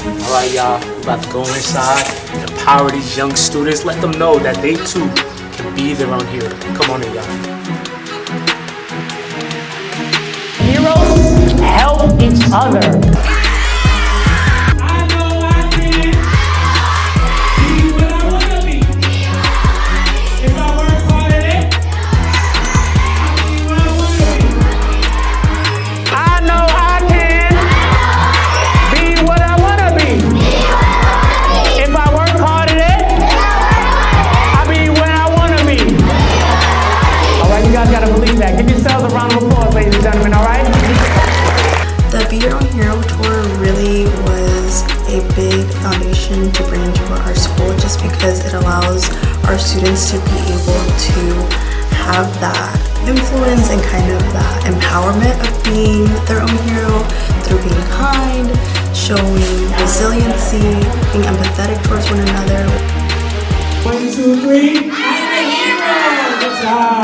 All right, y'all, we're about to go inside and empower these young students. Let them know that they too can be their own hero. Come on in, y'all. Heroes help each other. Give yourselves a round of applause, ladies and gentlemen, all right? The Be Your Own Hero tour really was a big foundation to bring into our school just because it allows our students to be able to have that influence and kind of that empowerment of being their own hero through being kind, showing resiliency, being empathetic towards one another. 1, 2, 3, I'm a hero! Good job!